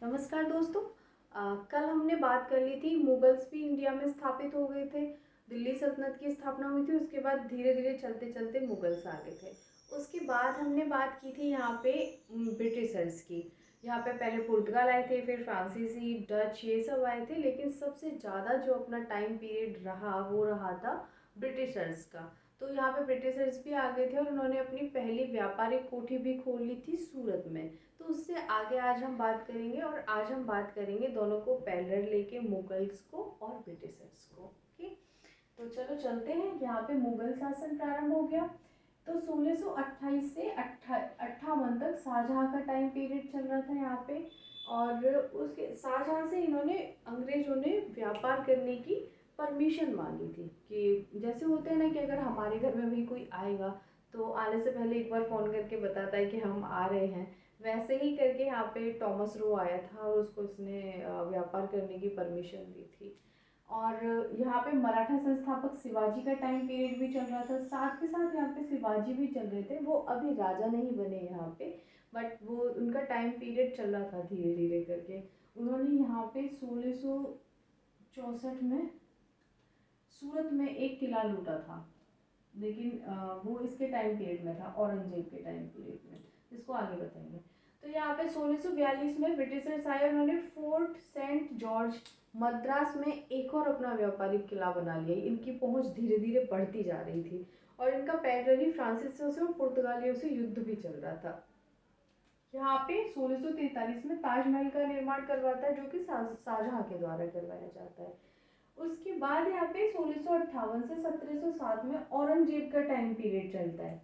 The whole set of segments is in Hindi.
नमस्कार दोस्तों। कल हमने बात कर ली थी मुगल्स भी इंडिया में स्थापित हो गए थे। दिल्ली सल्तनत की स्थापना हुई थी, उसके बाद धीरे धीरे चलते चलते मुगल्स आ गए थे। उसके बाद हमने बात की थी यहाँ पे ब्रिटिशर्स की। यहाँ पे पहले पुर्तगाल आए थे, फिर फ्रांसीसी, डच, ये सब आए थे, लेकिन सबसे ज़्यादा जो अपना टाइम पीरियड रहा वो रहा था ब्रिटिशर्स का। तो यहाँ पे ब्रिटिशर्स भी आ गए थे और उन्होंने अपनी पहली व्यापारिक कोठी भी खोल ली थी सूरत में। तो उससे आगे आज हम बात करेंगे, और आज हम बात करेंगे दोनों को पैरेलल लेके, मुगल्स को और ब्रिटिशर्स को। ओके, तो चलो चलते हैं। यहाँ पे मुगल शासन प्रारंभ हो गया। तो 1628 से 58 तक शाहजहाँ का टाइम पीरियड चल रहा था यहाँ पे। और उसके शाहजहाँ से इन्होंने, अंग्रेजों ने व्यापार करने की परमिशन मांगी थी कि जैसे होते हैं ना कि अगर हमारे घर में भी कोई आएगा तो आने से पहले एक बार फ़ोन करके बताता है कि हम आ रहे हैं। वैसे ही करके यहाँ पे टॉमस रो आया था और उसको उसने व्यापार करने की परमिशन दी थी। और यहाँ पे मराठा संस्थापक शिवाजी का टाइम पीरियड भी चल रहा था। साथ के साथ यहाँ पे शिवाजी भी चल रहे थे। वो अभी राजा नहीं बने यहाँ पे, बट वो उनका टाइम पीरियड चल रहा था धीरे धीरे करके। उन्होंने यहाँ पे 1664 में सूरत में एक किला लूटा था, लेकिन वो इसके टाइम पीरियड में था, औरंगजेब के टाइम पीरियड में, जिसको आगे बताएंगे। तो यहाँ पे 1642 में ब्रिटिशर्स आए, उन्होंने फोर्ट सेंट जॉर्ज मद्रास में एक और अपना व्यापारिक किला बना लिया। इनकी पहुंच धीरे धीरे बढ़ती जा रही थी और इनका पैरेलली फ्रांसीसियों से और पुर्तगालियों से युद्ध भी चल रहा था। यहाँ पे 1643 में ताजमहल का निर्माण करवाता है, जो कि शाहजहाँ के द्वारा करवाया जाता है। उसके बाद यहाँ पे 1658 से 1707 में औरंगजेब का टाइम पीरियड चलता है।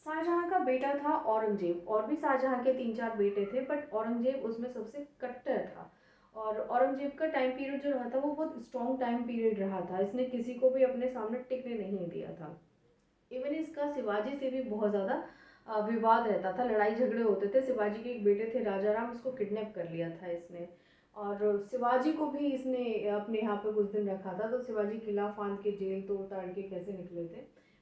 शाहजहाँ का बेटा था औरंगजेब, और भी शाहजहाँ के 3-4 बेटे थे, बट औरंगजेब उसमें सबसे कट्टर था। और औरंगजेब का टाइम पीरियड जो रहा था वो बहुत स्ट्रॉन्ग टाइम पीरियड रहा था। इसने किसी को भी अपने सामने टिकने नहीं दिया था। इवन इसका शिवाजी से भी बहुत ज़्यादा विवाद रहता था, लड़ाई झगड़े होते थे। शिवाजी के एक बेटे थे राजा राम, उसको किडनैप कर लिया था इसने, और शिवाजी को भी इसने अपने यहाँ पे कुछ दिन रखा था। तो शिवाजी किला फांद के, जेल तोड़ ताड़ के कैसे निकले थे,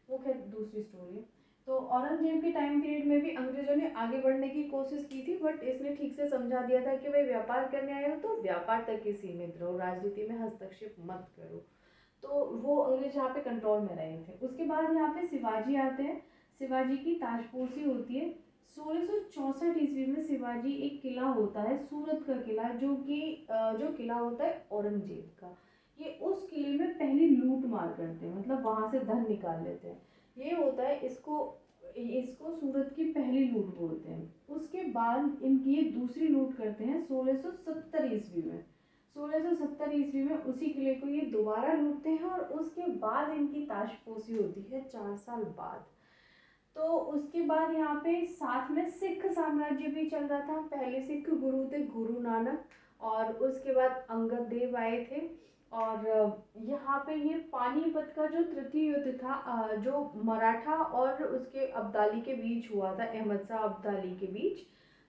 वो खैर दूसरी स्टोरी है। तो औरंगजेब के टाइम पीरियड में भी अंग्रेजों ने आगे बढ़ने की कोशिश की थी, बट इसने ठीक से समझा दिया था कि भाई व्यापार करने आए हो तो व्यापार तक ही सीमित रहो, राजनीति में हस्तक्षेप मत करो। तो वो अंग्रेज यहाँ पे कंट्रोल में रहे थे। उसके बाद यहाँ पे शिवाजी आते हैं। शिवाजी की ताजपोशी होती है। 1664 ईस्वी में शिवाजी, एक किला होता है सूरत का किला, जो कि जो किला होता है औरंगजेब का, ये उस किले में पहली लूट मार करते हैं, मतलब वहां से धन निकाल लेते हैं। ये होता है, इसको इसको सूरत की पहली लूट बोलते हैं। उसके बाद इनकी ये दूसरी लूट करते हैं 1670 ईस्वी में। 1670 ईस्वी में उसी किले को ये दोबारा लूटते हैं, और उसके बाद इनकी ताजपोशी होती है 4 साल बाद। तो उसके बाद यहाँ पे साथ में सिख साम्राज्य भी चल रहा था। पहले सिख गुरु थे गुरु नानक, और उसके बाद अंगद देव आए थे। और यहाँ पे ये पानीपत का जो तृतीय युद्ध था, जो मराठा और उसके अब्दाली के बीच हुआ था, अहमद शाह अब्दाली के बीच।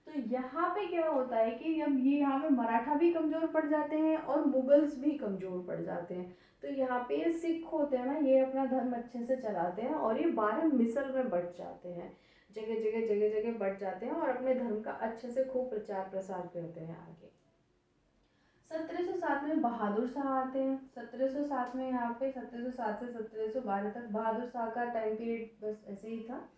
तो यहाँ पे क्या होता है कि जब ये यहाँ पे मराठा भी कमज़ोर पड़ जाते हैं और मुगल्स भी कमज़ोर पड़ जाते हैं। तो यहाँ पे ये सिख होते हैं ना, ये अपना धर्म अच्छे से चलाते हैं, और ये 12 मिसल में बट जाते हैं, जगह जगह बट जाते हैं, और अपने धर्म का अच्छे से खूब प्रचार प्रसार करते हैं आगे। 1707 में बहादुर शाह आते हैं। 1707 में यहाँ पे 1707 से 1712 तक बहादुर शाह का टाइम पीरियड बस ऐसे ही था।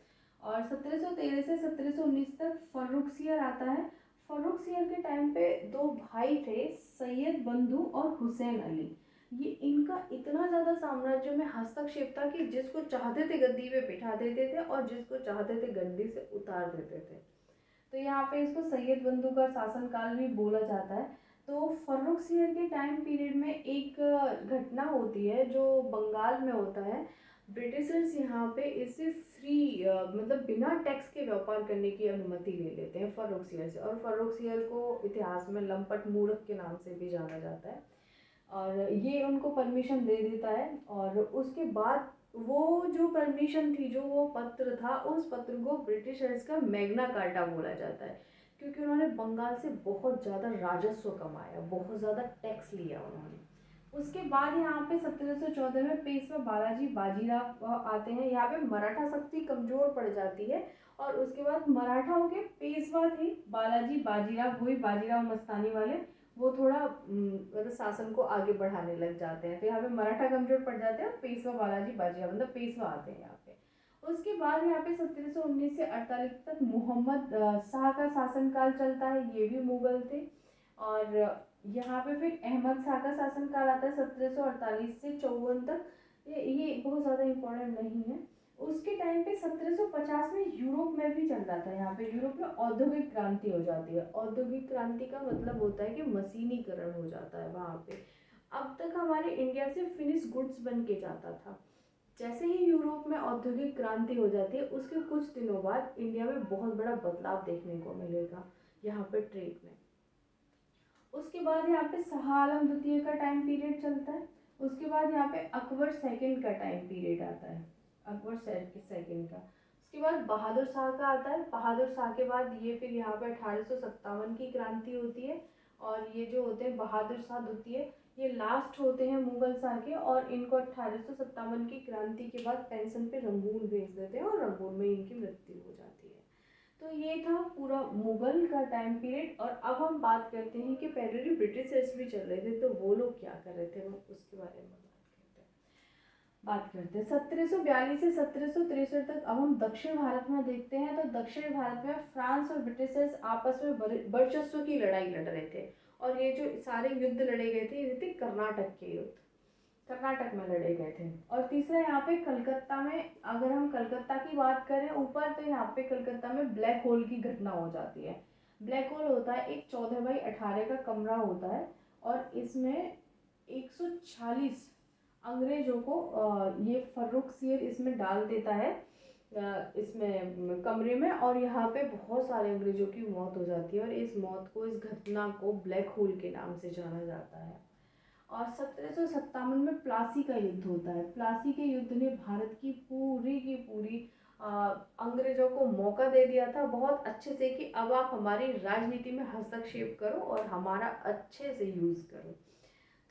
और 1713 से 1719 तक फर्रुखसियर आता है। फर्रुखसियर के टाइम पे दो भाई थे, सैयद बंधु और हुसैन अली। ये इनका इतना ज़्यादा साम्राज्य में हस्तक्षेप था कि जिसको चाहते थे गद्दी पे बिठा देते थे और जिसको चाहते थे गद्दी से उतार देते थे। तो यहाँ पे इसको सैयद बंधु का शासनकाल भी बोला जाता है। तो फर्रुखसियर के टाइम पीरियड में एक घटना होती है जो बंगाल में होता है। ब्रिटिशर्स यहाँ पे इसे फ्री, मतलब बिना टैक्स के व्यापार करने की अनुमति ले लेते हैं फर्रुखसियर से, और फर्रुखसियर को इतिहास में लंपट मूर्ख के नाम से भी जाना जाता है। और ये उनको परमिशन दे देता है, और उसके बाद वो जो परमिशन थी, जो वो पत्र था, उस पत्र को ब्रिटिशर्स का मैग्ना कार्टा बोला जाता है, क्योंकि उन्होंने बंगाल से बहुत ज़्यादा राजस्व कमाया, बहुत ज़्यादा टैक्स लिया उन्होंने। उसके बाद यहाँ पे 1714 में पेशवा बालाजी बाजीराव आते हैं। यहाँ पे मराठा शक्ति कमज़ोर पड़ जाती है, और उसके बाद मराठाओं के पेशवा थे बालाजी बाजीराव, वही बाजीराव मस्तानी वाले, वो थोड़ा मतलब शासन को आगे बढ़ाने लग जाते हैं। तो यहाँ पे मराठा कमजोर पड़ जाते हैं और पेशवा बालाजी बाजीराव मतलब पेशवा आते हैं यहाँ पे। उसके बाद यहाँ पे 1719 से 48 तक मोहम्मद शाह का शासनकाल चलता है, ये भी मुगल थे। और यहाँ पे फिर अहमद शाह का शासनकाल आता है 1748 से 54 तक। ये बहुत ज़्यादा इम्पोर्टेंट नहीं है। उसके टाइम पे 1750 में यूरोप में भी चल रहा था, यहाँ पे यूरोप में औद्योगिक क्रांति हो जाती है। औद्योगिक क्रांति का मतलब होता है कि मशीनीकरण हो जाता है वहाँ पे। अब तक हमारे इंडिया से फिनिश गुड्स बन के जाता था। जैसे ही यूरोप में औद्योगिक क्रांति हो जाती है उसके कुछ दिनों बाद इंडिया में बहुत बड़ा बदलाव देखने को मिलेगा यहाँ पे ट्रेड में। उसके बाद यहाँ पे शाह आलम द्वितीय का टाइम पीरियड चलता है। उसके बाद यहाँ पे अकबर सेकंड का टाइम पीरियड आता है, अकबर सेकंड का। उसके बाद बहादुर शाह का आता है। बहादुर शाह के बाद ये फिर यहाँ पे 1857 की क्रांति होती है। और ये जो होते हैं बहादुर शाह द्वितीय, ये लास्ट होते हैं मुगल शाह के, और इनको 1857 की क्रांति के बाद पेंशन पे रंगून भेज देते हैं और रंगून में इनकी मृत्यु हो जाती है। तो ये था पूरा मुगल का टाइम पीरियड। और अब हम बात करते हैं कि पहले जो ब्रिटिशर्स भी चल रहे थे तो वो लोग क्या कर रहे थे, हम उसके बारे में बात करते हैं। 1742 से 1763 तक अब हम दक्षिण भारत में देखते हैं। तो दक्षिण भारत में फ्रांस और ब्रिटिशर्स आपस में वर्चस्व की लड़ाई लड़ रहे थे। और ये जो सारे युद्ध लड़े गए थे ये थे कर्नाटक के युद्ध, कर्नाटक में लड़े गए थे। और तीसरा यहाँ पे कलकत्ता में, अगर हम कलकत्ता की बात करें ऊपर, तो यहाँ पे कलकत्ता में ब्लैक होल की घटना हो जाती है। ब्लैक होल होता है एक 14x18 का कमरा होता है, और इसमें 146 अंग्रेजों को ये फर्रुखसियर इसमें डाल देता है इसमें कमरे में। और यहाँ पे बहुत सारे अंग्रेजों की मौत हो जाती है, और इस मौत को, इस घटना को ब्लैक होल के नाम से जाना जाता है। और 1757 में प्लासी का युद्ध होता है। प्लासी के युद्ध ने भारत की पूरी अंग्रेजों को मौका दे दिया था बहुत अच्छे से कि अब आप हमारी राजनीति में हस्तक्षेप करो और हमारा अच्छे से यूज़ करो।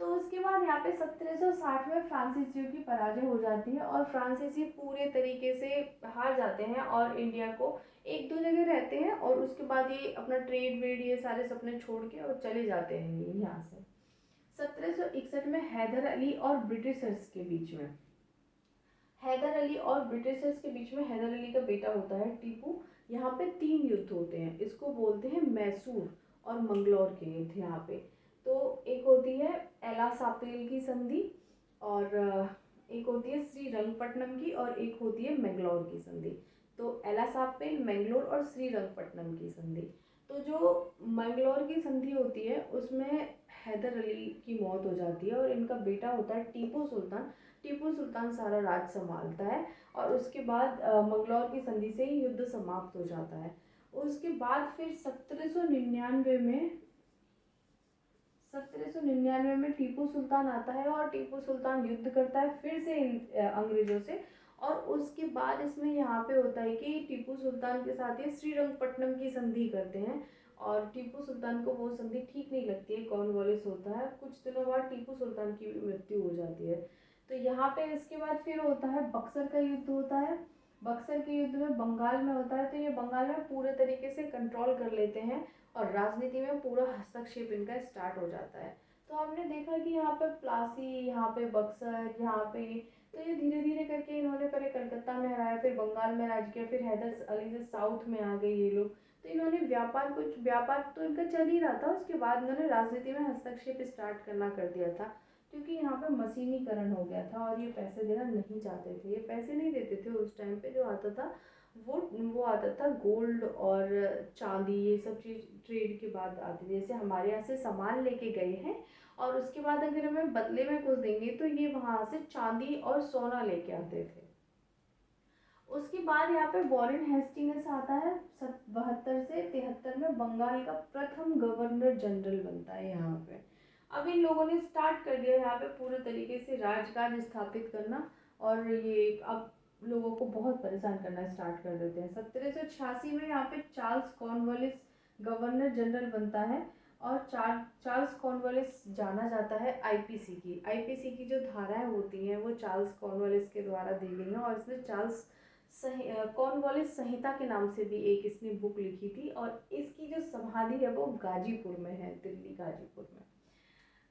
तो उसके बाद यहाँ पे 1760 में फ्रांसीसियों की पराजय हो जाती है, और फ्रांसीसी पूरे तरीके से हार जाते हैं और इंडिया को एक दो जगह रहते हैं, और उसके बाद ये अपना ट्रेड वेड ये सारे सपने छोड़ के और चले जाते हैं ये यहाँ से। 1761 में हैदर अली और ब्रिटिशर्स के बीच में, हैदर अली और ब्रिटिशर्स के बीच में हैदर अली का बेटा होता है टीपू। यहाँ पे 3 युद्ध होते हैं, इसको बोलते हैं मैसूर और मंगलौर के युद्ध यहाँ पे। तो एक होती है एलासापेल की संधि, और एक होती है श्रीरंगपट्टनम की, और एक होती है मैंगलोर की संधि। तो एलासापेल, मैंगलोर और श्रीरंगपट्टनम की संधि। तो जो मैंगलोर की संधि होती है उसमें हैदर अली की मौत हो जाती है, और इनका बेटा होता है टीपू सुल्तान। टीपू सुल्तान सारा राज संभालता है, और उसके बाद मंगलौर की संधि से ही युद्ध समाप्त हो जाता है। उसके बाद फिर 1799 में टीपू सुल्तान आता है, और टीपू सुल्तान युद्ध करता है फिर से अंग्रेजों से। और उसके बाद इसमें यहाँ पे होता है कि टीपू सुल्तान के साथ ही श्रीरंगपट्टनम की संधि करते हैं, और टीपू सुल्तान को वो संधि ठीक नहीं लगती है, कॉर्नवालिस होता है। कुछ दिनों बाद टीपू सुल्तान की मृत्यु हो जाती है। तो यहाँ पे इसके बाद फिर होता है बक्सर का युद्ध होता है। बक्सर के युद्ध में बंगाल में होता है, तो ये बंगाल में पूरे तरीके से कंट्रोल कर लेते हैं, और राजनीति में पूरा हस्तक्षेप इनका स्टार्ट हो जाता है। तो हमने देखा कि यहाँ पे प्लासी, यहाँ पे बक्सर, यहाँ पे, तो ये धीरे धीरे करके इन्होंने पहले कलकत्ता में हराया, फिर बंगाल में राज किया, फिर हैदर अली से साउथ में आ गए ये लोग। तो इन्होंने व्यापार तो इनका चल ही रहा था, उसके बाद इन्होंने राजनीति में हस्तक्षेप स्टार्ट करना कर दिया था, क्योंकि यहाँ पे मशीनीकरण हो गया था, और ये पैसे देना नहीं चाहते थे। ये पैसे नहीं देते थे उस टाइम पे, जो आता था वो आता था गोल्ड और चांदी, ये सब चीज़ ट्रेड के बाद आती थी। जैसे हमारे यहाँ से सामान लेके गए हैं, और उसके बाद अगर हमें बदले में कुछ देंगे तो ये वहाँ से चांदी और सोना लेके आते थे। उसके बाद यहाँ पे वॉरेन हेस्टिंग्स आता है 72 से 73 में, बंगाल का प्रथम गवर्नर जनरल बनता है यहाँ पे। अब इन लोगों ने स्टार्ट कर दिया यहाँ पे पूरे तरीके से राजकाज स्थापित करना, और ये अब लोगों को बहुत परेशान करना स्टार्ट कर देते हैं। 1786 में यहाँ पे चार्ल्स कॉर्नवालिस गवर्नर जनरल बनता है, और चार्ल्स कॉर्नवालिस जाना जाता है आईपीसी की जो धाराएं होती हैं वो चार्ल्स कॉर्नवालिस के द्वारा दी गई हैं, और इसने कॉर्नवालिस संहिता के नाम से भी एक इसने बुक लिखी थी, और इसकी जो समाधि है वो गाजीपुर में है, दिल्ली गाजीपुर में।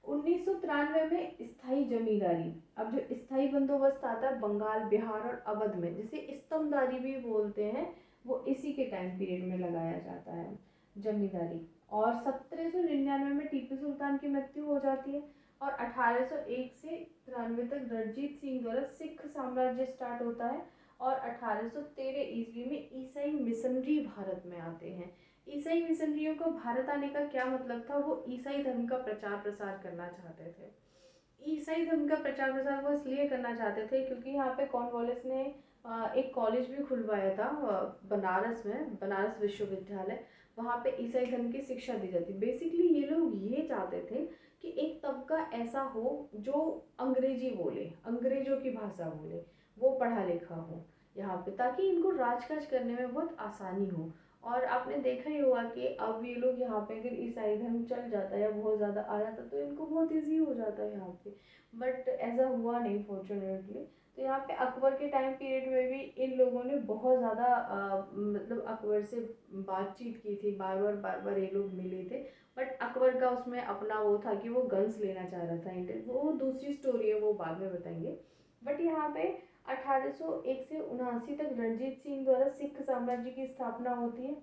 1993 में स्थायी जमींदारी, अब जो स्थायी बंदोबस्त आता है बंगाल, बिहार और अवध में, जिसे स्तंभदारी भी बोलते हैं, वो इसी के टाइम पीरियड में लगाया जाता है जमींदारी। और 1799 में टीपू सुल्तान की मृत्यु हो जाती है, और 1801 से 93 तक रणजीत सिंह द्वारा सिख साम्राज्य स्टार्ट होता है, और 1813 ईस्वी में ईसाई मिशनरी भारत में आते हैं। ईसाई मिशनरियों को भारत आने का क्या मतलब था, वो ईसाई धर्म का प्रचार प्रसार करना चाहते थे। ईसाई धर्म का प्रचार प्रसार वो इसलिए करना चाहते थे क्योंकि यहाँ पे कॉर्नवालिस ने एक कॉलेज भी खुलवाया था बनारस में, बनारस विश्वविद्यालय। वहाँ पे ईसाई धर्म की शिक्षा दी जाती। बेसिकली ये लोग ये चाहते थे कि एक तबका ऐसा हो जो अंग्रेजी बोले, अंग्रेजों की भाषा बोले, वो पढ़ा लिखा हो यहाँ पे, ताकि इनको राजकाज करने में बहुत आसानी हो। और आपने देखा ही होगा कि अब ये लोग यहाँ पे अगर ईसाई धर्म चल जाता है या बहुत ज़्यादा आ जाता है तो इनको बहुत ईजी हो जाता है यहाँ पे, बट ऐसा हुआ नहीं फॉर्चुनेटली। तो यहाँ पे अकबर के टाइम पीरियड में भी इन लोगों ने बहुत ज़्यादा मतलब अकबर से बातचीत की थी, बार बार ये लोग मिले थे, बट अकबर का उसमें अपना वो था कि वो गन्स लेना चाह रहा था इंडिया, वो दूसरी स्टोरी है, वो बाद में बताएंगे। बट यहाँ पे 1801 से 79 तक रणजीत सिंह द्वारा सिख साम्राज्य की स्थापना होती है।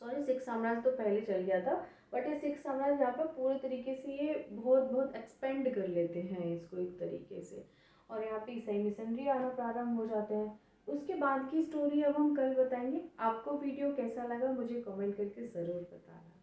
सॉरी, सिख साम्राज्य तो पहले चल गया था, बट ये सिख साम्राज्य यहाँ पर पूरे तरीके से ये बहुत बहुत एक्सपेंड कर लेते हैं इसको एक तरीके से, और यहाँ पे ईसाई मिशनरी आना प्रारंभ हो जाते हैं। उसके बाद की स्टोरी अब हम कल बताएंगे। आपको वीडियो कैसा लगा मुझे कमेंट करके ज़रूर बताना।